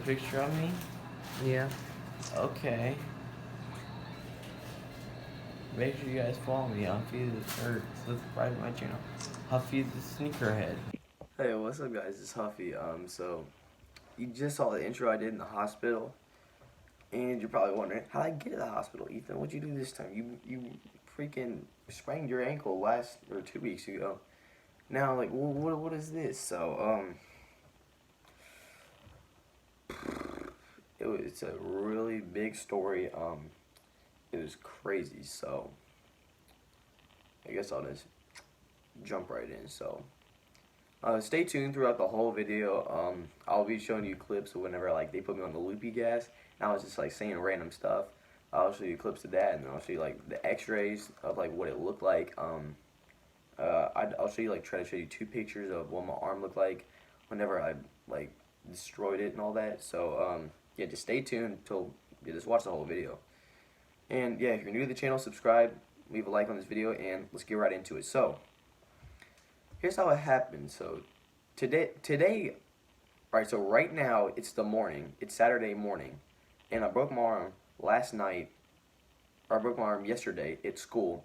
picture of me? Yeah. Okay. Make sure you guys follow me. Huffy or subscribe to my channel. Huffy the Sneakerhead. Hey, what's up, guys? It's Huffy. So you just saw the intro I did in the hospital, and you're probably wondering how did I get to the hospital, Ethan? What'd you do this time? You freaking sprained your ankle last or 2 weeks ago. Now, like, what is this? So it's a really big story. It was crazy. So I guess I'll just jump right in. So stay tuned throughout the whole video. I'll be showing you clips of whenever like they put me on the loopy gas and I was just like saying random stuff. I'll show you clips of that, and then I'll show you like the x-rays of like what it looked like. I'll show you like try to show you 2 pictures of what my arm looked like whenever I like destroyed it and all that. So yeah, just stay tuned till you just watch the whole video. And yeah, if you're new to the channel, subscribe, leave a like on this video, and let's get right into it. So here's how it happened. So today, right? So right now it's the morning. It's Saturday morning, and I broke my arm last night. Or I broke my arm yesterday at school.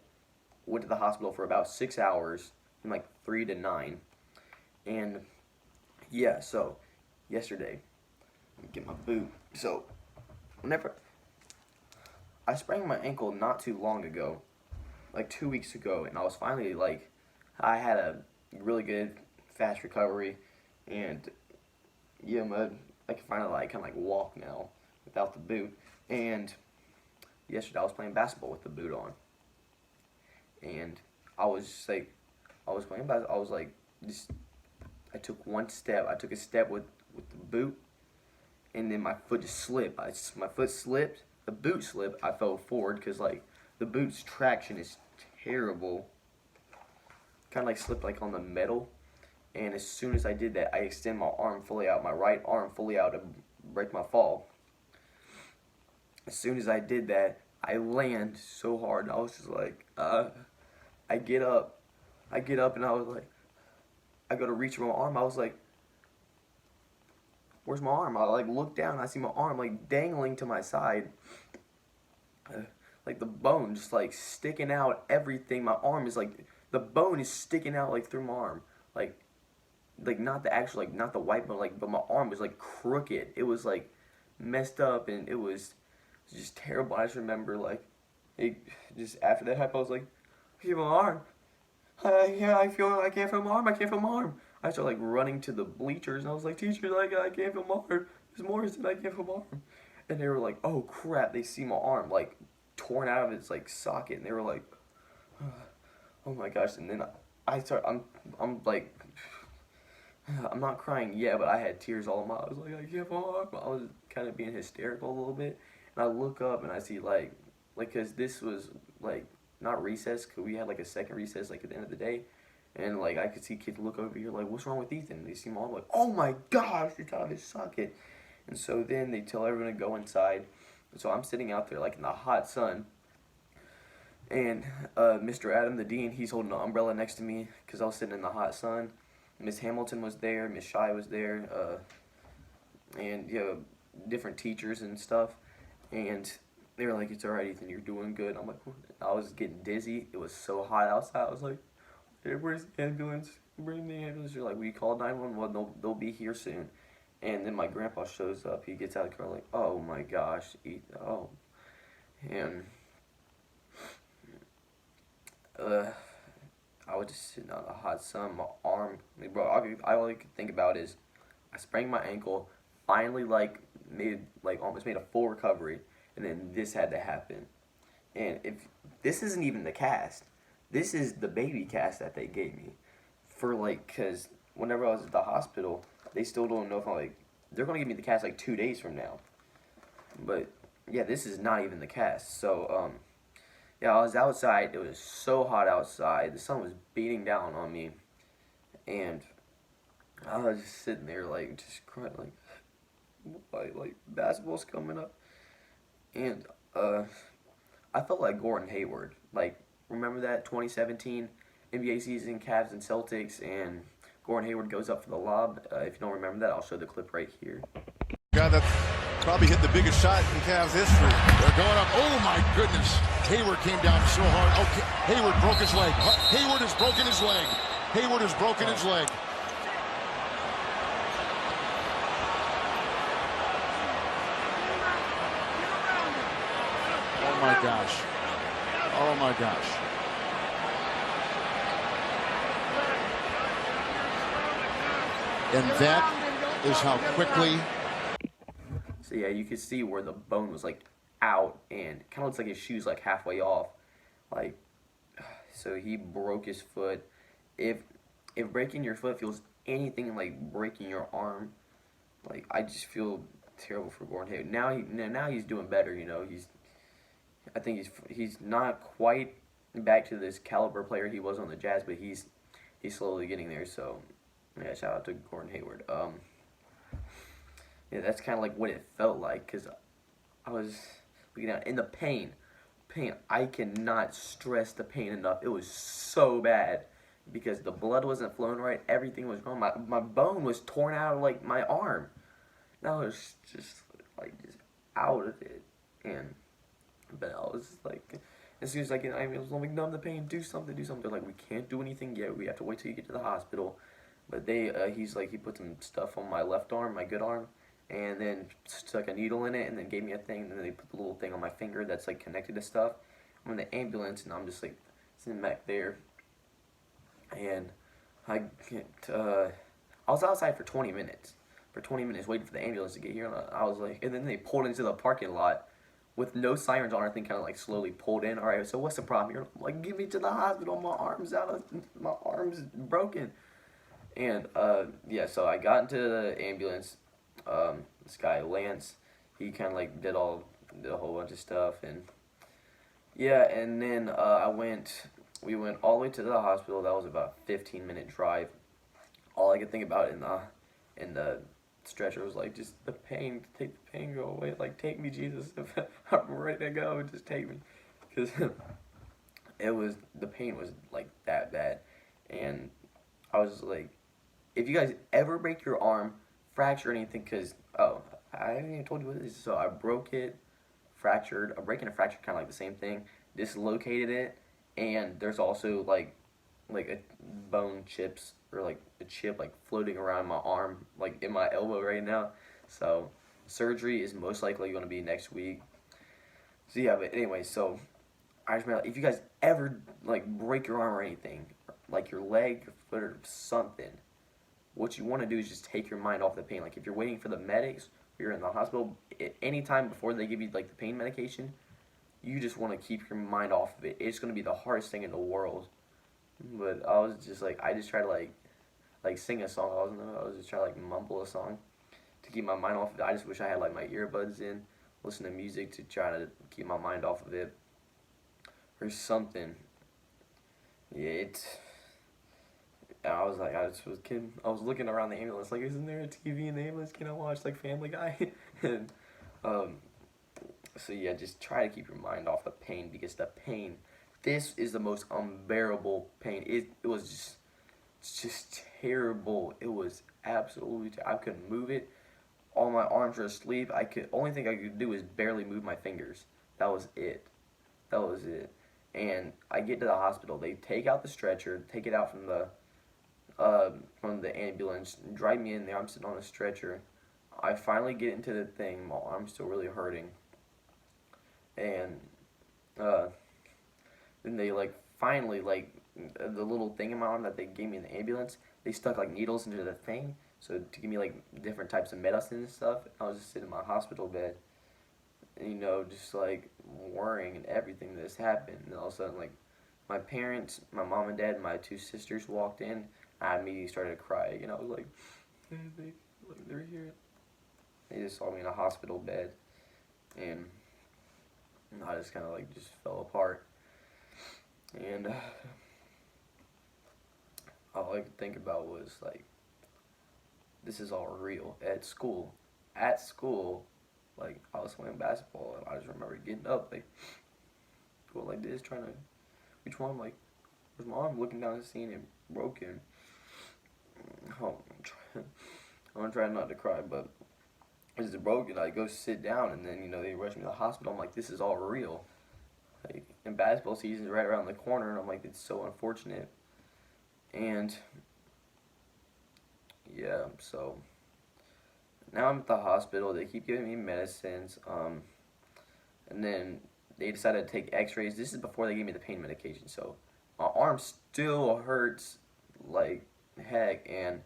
Went to the hospital for about 6 hours, from like 3 to 9, and yeah. So yesterday, let me get my boot. So whenever I sprained my ankle not too long ago, like 2 weeks ago, and I was finally like, I had a really good fast recovery, and yeah, I can finally like kind of like walk now without the boot. And yesterday I was playing basketball with the boot on, and I was just like, I was playing basketball. I was like, just I took one step. I took a step with the boot, and then my foot just slipped. My foot slipped. The boot slipped. I fell forward because like the boot's traction is terrible. Kind of like slipped like on the metal, and as soon as I did that, I extend my arm fully out, my right arm fully out to break my fall. As soon as I did that, I land so hard. I was just like, I get up, and I was like, I go to reach for my arm. I was like, where's my arm? I like look down. I see my arm like dangling to my side, like the bone just like sticking out. Everything. My arm is like the bone is sticking out like through my arm, like not the actual like not the white bone, like but my arm was like crooked. It was like messed up, and it was just terrible. I just remember like just after that happened, I was like, I feel my arm. Yeah, I can't feel my arm. I can't feel my arm. I started like running to the bleachers, and I was like, teacher, like I can't feel my arm. There's more than I can't feel my arm. And they were like, oh crap, they see my arm like torn out of its like socket, and they were like, oh my gosh. And then I'm like, I'm not crying yet, but I had tears all in my eyes. I was like, I can't feel my arm. I was kind of being hysterical a little bit, and I look up and I see like cause this was like not recess, cause we had like a second recess like at the end of the day, and like I could see kids look over here like, what's wrong with Ethan? And they see my arm like, oh my gosh, it's out of his socket. And so then they tell everyone to go inside. So I'm sitting out there like in the hot sun, and Mr. Adam, the dean, he's holding an umbrella next to me because I was sitting in the hot sun. Miss Hamilton was there, Miss Shy was there, and you know, different teachers and stuff. And they were like, "It's alright, Ethan, you're doing good." I'm like, I was getting dizzy. It was so hot outside. I was like, hey, "Where's the ambulance? Bring the ambulance." They're like, "We called 911. They'll be here soon." And then my grandpa shows up. He gets out of the car like, "Oh my gosh, Ethan, oh," and I was just sitting on the hot sun. My arm, like, bro, all I could think about is I sprained my ankle. Finally, like made like almost made a full recovery, and then this had to happen. And if this isn't even the cast, this is the baby cast that they gave me for like, cause whenever I was at the hospital, they still don't know if I'm like they're gonna give me the cast like 2 days from now. But yeah, this is not even the cast. So yeah, I was outside. It was so hot outside. The sun was beating down on me, and I was just sitting there, like, just crying, like basketball's coming up, and I felt like Gordon Hayward. Like, remember that 2017 NBA season, Cavs and Celtics, and Gordon Hayward goes up for the lob. If you don't remember that, I'll show the clip right here. guy that probably hit the biggest shot in Cavs history. They're going up. Oh, my goodness. Hayward came down so hard. Okay, Hayward broke his leg. Hayward has broken his leg. Hayward has broken his leg. Oh, my gosh. Oh, my gosh. And that is how quickly. So yeah, you could see where the bone was like out, and kind of looks like his shoe's like halfway off. Like, so he broke his foot. If breaking your foot feels anything like breaking your arm, like, I just feel terrible for Gordon Hayward. Now he's doing better. You know, I think he's not quite back to this caliber player he was on the Jazz, but he's slowly getting there. So yeah, shout out to Gordon Hayward. Yeah, that's kind of like what it felt like, because I was looking at in the pain. I cannot stress the pain enough. It was so bad because the blood wasn't flowing right. Everything was wrong. My bone was torn out of like my arm. And I was just out of it. But I was like, as soon as I get, I was like, numb the pain. Do something. They're like, we can't do anything yet. We have to wait till you get to the hospital. But he's like, he put some stuff on my left arm, my good arm, and then stuck a needle in it, and then gave me a thing, and then they put the little thing on my finger that's like connected to stuff. I'm in the ambulance, and I'm just like sitting back there, and I was outside for 20 minutes. For 20 minutes waiting for the ambulance to get here, and I was like, and then they pulled into the parking lot with no sirens on. I think kind of like slowly pulled in. All right, so what's the problem? You're like, get me to the hospital. My arm's broken. And yeah, so I got into the ambulance. This guy Lance, he kind of like did a whole bunch of stuff, and yeah, and then we went all the way to the hospital. That was about a 15-minute drive. All I could think about in the stretcher was like, just the pain, take the pain, go away. Like, take me, Jesus. If I'm ready to go, just take me, because the pain was like that bad, and I was like, if you guys ever break your arm, fracture anything, because, I haven't even told you what it is. So I broke it, fractured. A break and a fracture kind of like the same thing. Dislocated it, and there's also like a bone chips, or like a chip like floating around my arm, like in my elbow right now. So surgery is most likely going to be next week. So yeah, but anyway, so I just remember, if you guys ever like break your arm or anything, like your leg, your foot, or something, what you want to do is just take your mind off the pain. Like, if you're waiting for the medics, or you're in the hospital, at any time before they give you like the pain medication, you just want to keep your mind off of it. It's going to be the hardest thing in the world. But I was just like, I just try to like sing a song. I was just trying to like mumble a song to keep my mind off of it. I just wish I had like my earbuds in, listen to music to try to keep my mind off of it, or something. Yeah, I was like, I was looking around the ambulance, like, isn't there a TV in the ambulance? Can I watch like Family Guy? And so yeah, just try to keep your mind off the pain, because the pain, this is the most unbearable pain. It was just terrible. It was absolutely I couldn't move it. All my arms were asleep. Only thing I could do is barely move my fingers. That was it. And I get to the hospital. They take out the stretcher, take it out from the ambulance, drive me in there. I'm sitting on a stretcher. I finally get into the thing. My arm's still really hurting. And then they finally the little thing in my arm that they gave me in the ambulance, they stuck like needles into the thing, so to give me like different types of medicine and stuff. I was just sitting in my hospital bed, and, just like worrying and everything that's happened. And all of a sudden, like, my parents, my mom and dad, and my two sisters walked in. I immediately started crying, and I was like, they're here. They just saw me in a hospital bed, and I just kind of just fell apart. And all I could think about was this is all real. At school, I was playing basketball, and I just remember getting up, going like this, trying to reach my arm, where's my arm? Looking down and seeing it broken. Oh, I'm trying not to cry, but is broken. I go sit down, and then they rush me to the hospital. I'm like, this is all real. Like, and basketball season's right around the corner, and I'm like, it's so unfortunate. And yeah, so now I'm at the hospital. They keep giving me medicines. And then they decided to take X-rays. This is before they gave me the pain medication. So my arm still hurts like heck. And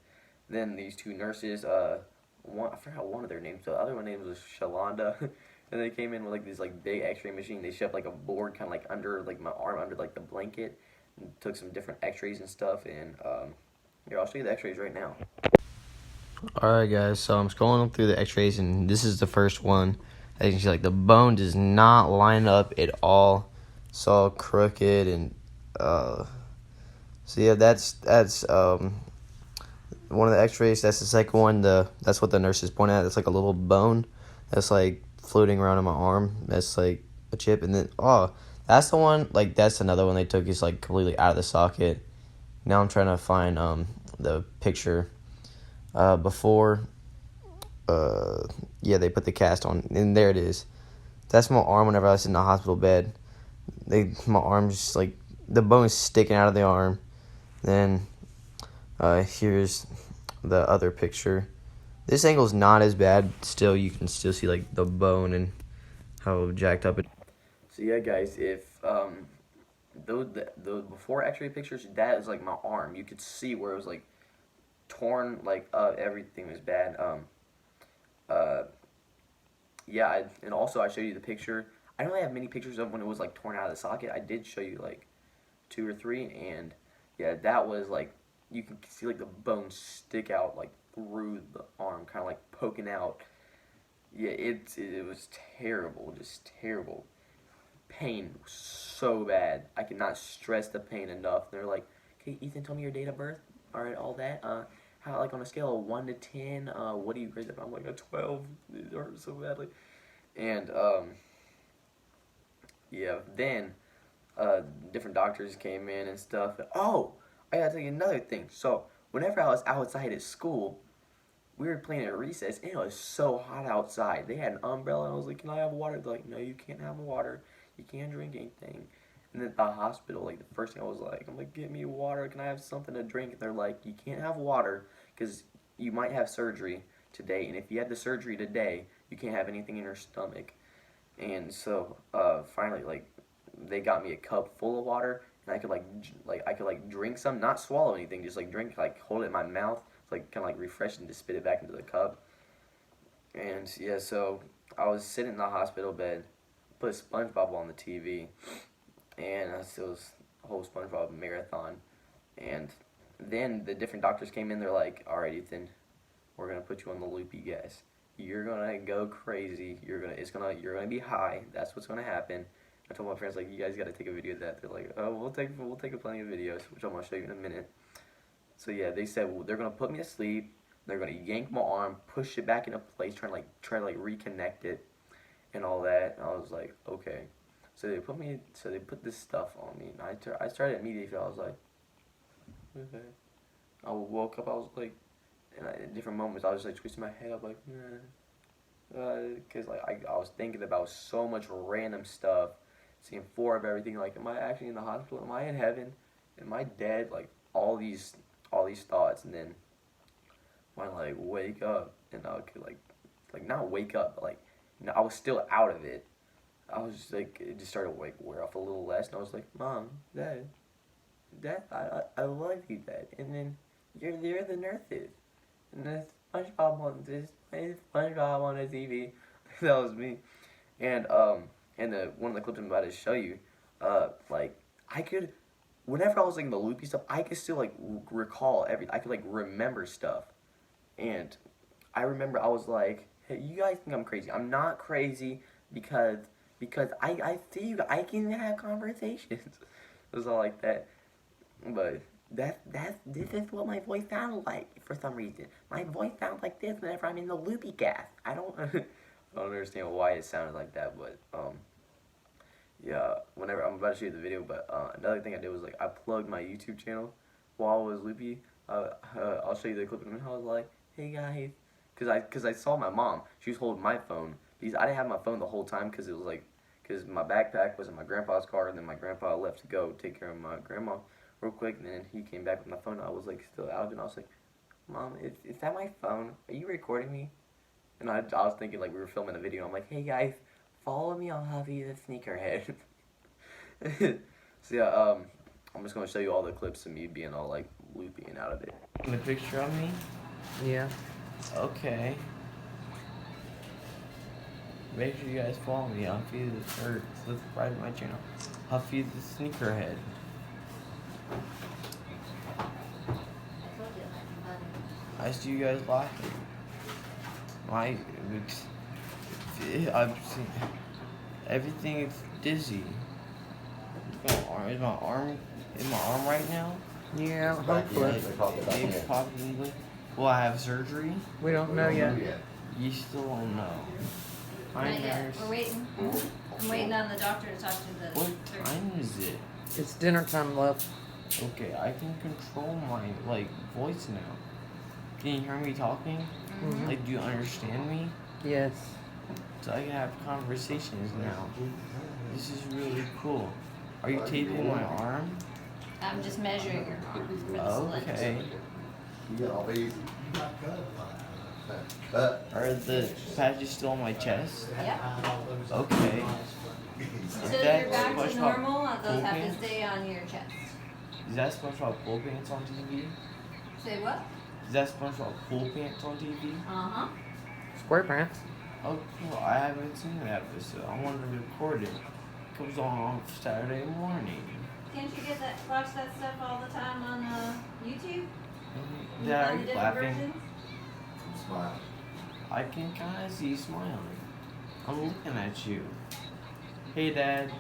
then these two nurses, I forgot one of their names. The other one name was Shalonda. And they came in with like this like big X-ray machine. They shoved like a board kind of like under like my arm under like the blanket, and took some different X-rays and stuff. And here, I'll show you the X-rays right now. Alright guys, so I'm scrolling through the X-rays, and this is the first one. As you can see, like, the bone does not line up at all. It's all crooked, and so yeah, that's one of the X-rays. That's the second one. That's what the nurses point at. It's like a little bone that's like floating around in my arm. That's like a chip, and then that's the one. Like, that's another one they took. Is like completely out of the socket. Now I'm trying to find the picture before. Yeah, they put the cast on, and there it is. That's my arm whenever I was in the hospital bed. My arm's just like, the bone's sticking out of the arm. Then, here's the other picture. This angle's not as bad. Still, you can still see, like, the bone and how jacked up it. So, yeah, guys, if, the before X-ray pictures, that is, like, my arm. You could see where it was, like, torn, like, everything was bad. Yeah, and also I showed you the picture. I don't really have many pictures of when it was like torn out of the socket. I did show you like 2 or 3, and yeah, that was like, you can see like the bones stick out like through the arm, kind of like poking out. Yeah, it was terrible, just terrible. Pain was so bad. I cannot stress the pain enough. They're like, okay, Ethan, tell me your date of birth. All right, all that. How, like, on a scale of 1 to 10, what do you grade that? I'm like a 12. It hurts so badly. And yeah, then different doctors came in and stuff. Oh, I gotta tell you another thing. So whenever I was outside at school, we were playing at recess, and it was so hot outside. They had an umbrella, and I was like, can I have water? They're like, no, you can't have water. You can't drink anything. And then at the hospital, like, the first thing I was like, I'm like, get me water. Can I have something to drink? And they're like, you can't have water because you might have surgery today. And if you had the surgery today, you can't have anything in your stomach. And so finally, like, they got me a cup full of water, and I could drink some, not swallow anything, just like drink, like hold it in my mouth, like kind of like refreshing to spit it back into the cup. And yeah, so I was sitting in the hospital bed, put SpongeBob on the TV, and it was a whole SpongeBob marathon. And then the different doctors came in. They're like, all right, Ethan, we're gonna put you on the loopy gas. You're gonna go crazy. You're gonna be high. That's what's gonna happen. I told my friends, like, you guys gotta take a video of that. They're like, oh, we'll take plenty of videos, which I'm gonna show you in a minute. So yeah, they said, well, they're gonna put me to sleep. They're gonna yank my arm, push it back into place, try to reconnect it, and all that. And I was like, okay. So they put this stuff on me, and I started immediately. I was like, okay. I woke up. I was like, and in different moments, I was like twisting my head up, like, because like I was thinking about so much random stuff, seeing 4 of everything. Like, am I actually in the hospital? Am I in heaven? Am I dead? Like, all these thoughts, and then when I like wake up, and I could like not wake up, but like, I was still out of it. I was just like, it just started to like wear off a little less, and I was like, Mom, Dad, I love you, Dad. And then you're the nurses, and then SpongeBob on the TV. That was me. And one of the clips I'm about to show you, like, I could, whenever I was like in the loopy stuff, I could still like recall everything. I could like remember stuff, and I remember I was like, hey, you guys think I'm crazy? I'm not crazy because I see you. I can have conversations. It was all like that. But this is what my voice sounded like for some reason. My voice sounds like this whenever I'm in the loopy gas. I don't understand why it sounded like that, but yeah. Whenever I'm about to show you the video, but another thing I did was like I plugged my YouTube channel while I was loopy. I'll show you the clip, and I was like, hey guys, cause I saw my mom. She was holding my phone because I didn't have my phone the whole time because it was like, because my backpack was in my grandpa's car, and then my grandpa left to go take care of my grandma real quick, and then he came back with my phone. I was like still out, and I was like, Mom, is that my phone? Are you recording me? And I was thinking like we were filming a video. I'm like, hey guys, follow me on Huffy the Sneakerhead. So yeah, I'm just gonna show you all the clips of me being all like loopy and out of it. The picture of me? Yeah. Okay. Make sure you guys follow me, Huffy or subscribe to my channel, Huffy the Sneakerhead. I see you guys laughing. I've seen everything is dizzy. Is my arm right now? Yeah, hopefully. Maybe probably. Will I have surgery? We don't know yet. You still don't know. Hi, Not yet. nurse. We're waiting. I'm waiting on the doctor to talk to the What surgeon. time is it? It's dinner time, love. Okay, I can control my voice now. Can you hear me talking? Mhm. Like, do you understand me? Yes. So I can have conversations now. This is really cool. Are you taping my arm? I'm just measuring her arm for the slit. Okay. Are the patches still on my chest? Yep. Okay. So that you're back to SpongeBob normal. Those have SquarePants? to stay on your chest. Is that SpongeBob SquarePants on TV? Say what? Is that SpongeBob SquarePants on TV? Uh-huh. Square pants. Oh, cool. I haven't seen that episode. I want to record it. It comes on Saturday morning. Can't you watch that stuff all the time on YouTube? You Dad, are find you the different laughing? versions? I can kind of see you smiling. I'm looking at you. Hey, Dad.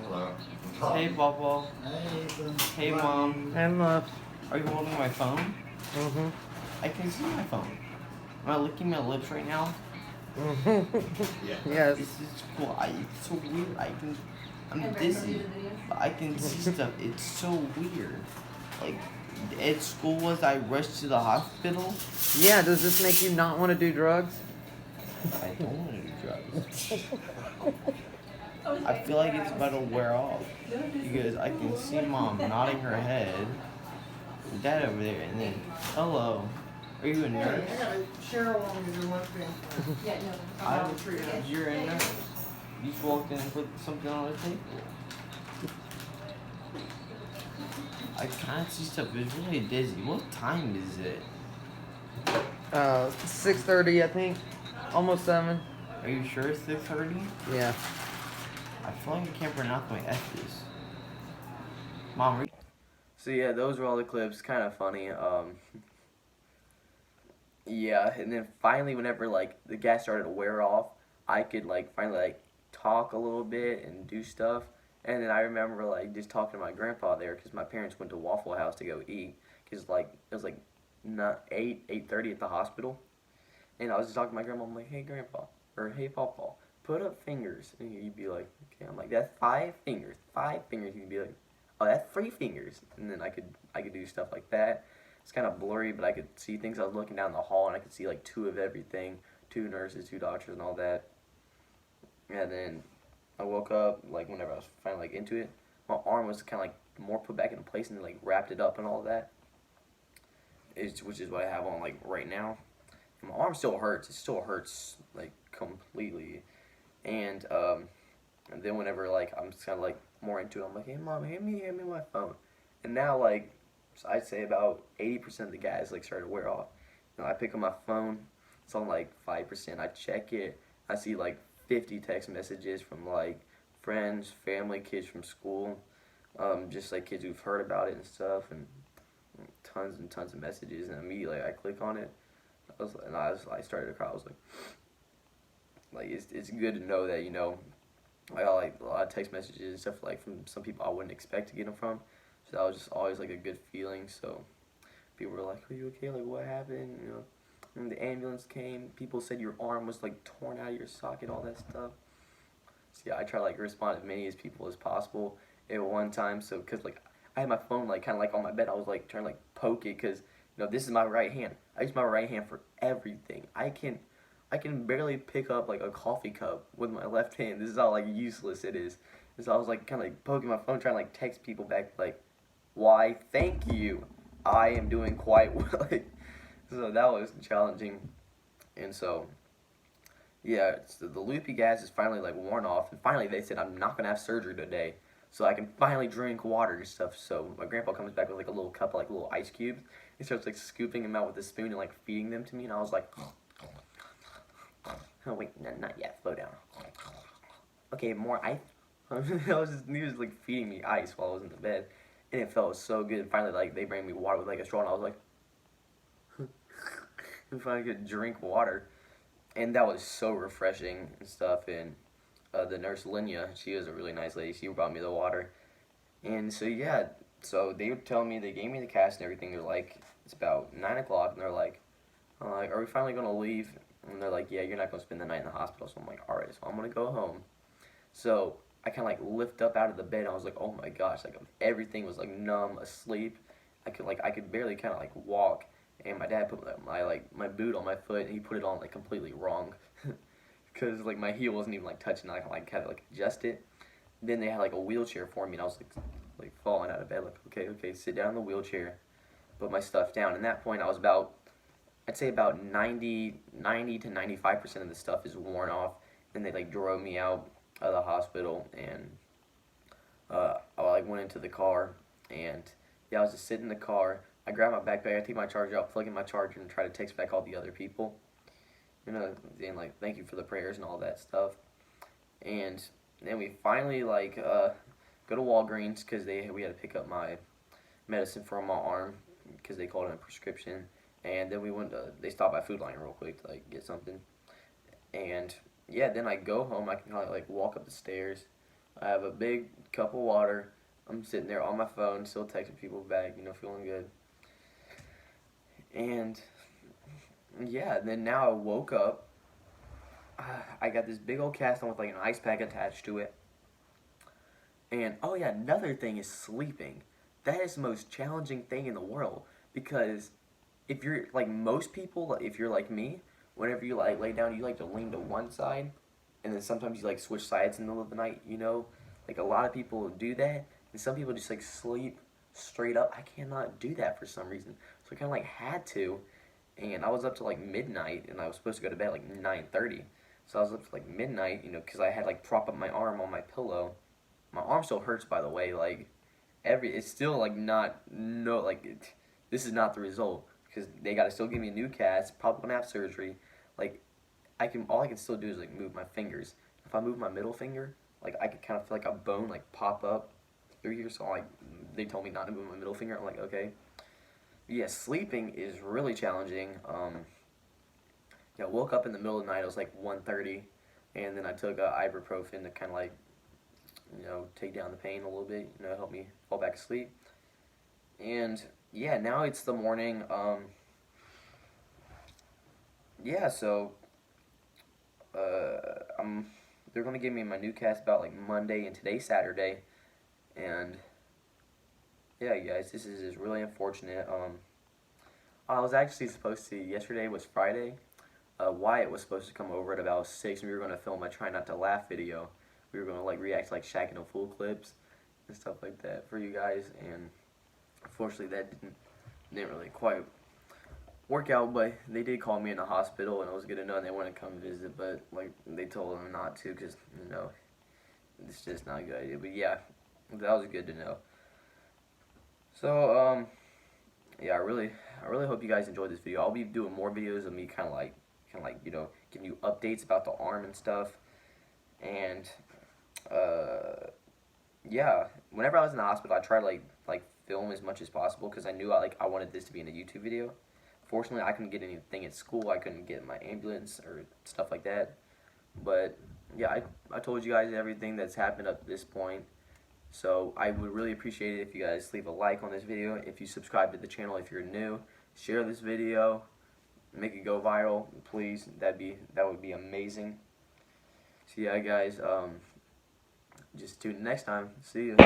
Hello. Hey, Papa. Hey, Mom. And love. Are you holding my phone? Mm-hmm. I can see my phone. Am I licking my lips right now? Mm-hmm. Yes. This is cool. It's so weird. I'm Ever dizzy, do the videos? but I can see stuff. It's so weird. Like, at school, as I rushed to the hospital, Yeah, does this make you not want to do drugs? I don't want to do drugs. I feel like it's about to wear off because I can see Mom nodding her head, Dad over there, and then, hello, are you a nurse? Yeah, no. You're a nurse. You just walked in and put something on the table. I can't see stuff. It's really dizzy. What time is it? 6:30, I think. Almost 7. Are you sure it's 6:30? Yeah. I feel like I can't pronounce my S's. Mom. So yeah, those were all the clips. Kind of funny. Yeah, and then finally, whenever the gas started to wear off, I could finally talk a little bit and do stuff. And then I remember just talking to my grandpa there because my parents went to Waffle House to go eat because it was not 8:30 at the hospital. And I was just talking to my grandma. I'm like, hey grandpa, or hey papa, put up fingers. And he'd be like, okay. I'm like, that's 5 fingers. 5 fingers. He'd be like, oh, that's 3 fingers. And then I could do stuff like that. It's kind of blurry, but I could see things. I was looking down the hall and I could see 2 of everything, 2 nurses, 2 doctors, and all that. And then I woke up whenever I was finally into it. My arm was kind of more put back into place and wrapped it up and all that. Which is what I have on right now. And my arm still hurts. It still hurts completely. And then whenever I'm just kind of more into it, I'm like, hey mom, hand me my phone. And now so I'd say about 80% of the guys started to wear off. I pick up my phone. It's on 5%. I check it. I see 50 text messages from friends, family, kids from school, just kids who've heard about it and stuff, and tons and tons of messages. And immediately I click on it. I started to cry. I was it's good to know that I got a lot of text messages and stuff from some people I wouldn't expect to get them from. So that was just always a good feeling. So people were like, "Are you okay? What happened?" And the ambulance came. People said your arm was torn out of your socket, all that stuff. So yeah, I try to respond to as many as people as possible at one time. So because I had my phone kind of on my bed, I was trying to poke it because this is my right hand. I use my right hand for everything. I can barely pick up like a coffee cup with my left hand. This is how like useless it is. And so I was like kind of like poking my phone, trying to like text people back like, "Why? Thank you. I am doing quite well." So that was challenging, and so yeah, so the loopy gas is finally like worn off, and finally they said I'm not gonna have surgery today, so I can finally drink water and stuff. So my grandpa comes back with like a little cup of like little ice cubes. He starts like scooping them out with a spoon and like feeding them to me, and I was like, "Oh wait, no, not yet. Slow down. Okay, more ice." He was like feeding me ice while I was in the bed, and it felt so good. Finally, like they bring me water with like a straw, and I was like, and finally could drink water, and that was so refreshing and stuff. And the nurse Linya, she was a really nice lady. She brought me the water, and so yeah, so they would tell me, they gave me the cast and everything. They're like, it's about 9 o'clock, and they're like, are we finally gonna leave? And they're like, yeah, you're not gonna spend the night in the hospital. So I'm like, all right, so I'm gonna go home. So I kind of like lift up out of the bed, and I was like, oh my gosh, like everything was like numb, asleep. I could barely kind of like walk, and my dad put my boot on my foot, and he put it on like completely wrong, because like my heel wasn't even like touching. I kind of like adjust it. Then they had like a wheelchair for me, and I was like falling out of bed, like okay, sit down in the wheelchair, put my stuff down. And at that point, I was I'd say about 90 to 95% of the stuff is worn off. Then they like drove me out of the hospital, and I like went into the car, and yeah, I was just sitting in the car. I grabbed my backpack, I take my charger out, plug in my charger, and try to text back all the other people, you know, and like thank you for the prayers and all that stuff. And then we finally like go to Walgreens, because we had to pick up my medicine for my arm, because they called it a prescription. And then they stopped by Food Lion real quick to like get something. And yeah, then I go home. I can kind of like walk up the stairs. I have a big cup of water. I'm sitting there on my phone, still texting people back, you know, feeling good. And yeah, then now I woke up. I got this big old cast on with like an ice pack attached to it. And oh yeah, another thing is sleeping. That is the most challenging thing in the world, because if you're like most people, if you're like me, whenever you like lay down, you like to lean to one side, and then sometimes you like switch sides in the middle of the night, you know? Like a lot of people do that, and some people just like sleep straight up. I cannot do that for some reason. So I kind of like had to, and I was up to like midnight, and I was supposed to go to bed like 9:30. So I was up to like midnight, you know, because I had like prop up my arm on my pillow. My arm still hurts, by the way. Like it's still like this is not the result, because they gotta still give me a new cast. Probably gonna have surgery. Like all I can still do is like move my fingers. If I move my middle finger, like I could kind of feel like a bone like pop up through here. So like they told me not to move my middle finger. I'm like, okay. Yeah, sleeping is really challenging. Yeah, I woke up in the middle of the night. It was like 1:30, and then I took ibuprofen to kind of like, you know, take down the pain a little bit, you know, help me fall back asleep. And yeah, now it's the morning. Yeah, so they're gonna give me my new cast about like Monday, and today's Saturday. And yeah, guys, this is really unfortunate. I was actually supposed to, yesterday was Friday. Wyatt was supposed to come over at about 6, and we were gonna film a Try Not to Laugh video. We were gonna like react to like Shaq and a Fool clips and stuff like that for you guys, and unfortunately that didn't really quite work out. But they did call me in the hospital, and it was good to know they want to come visit, but like they told them not to, because you know it's just not a good idea. But yeah, that was good to know. So yeah, I really hope you guys enjoyed this video. I'll be doing more videos of me kind of like you know, giving you updates about the arm and stuff. And yeah, whenever I was in the hospital, I tried to like film as much as possible, because I knew I wanted this to be in a YouTube video. Fortunately, I couldn't get anything at school. I couldn't get my ambulance or stuff like that. But yeah, I told you guys everything that's happened up to this point. So I would really appreciate it if you guys leave a like on this video. If you subscribe to the channel if you're new, share this video, make it go viral, please. That would be amazing. So yeah, guys, just tune in next time. See you.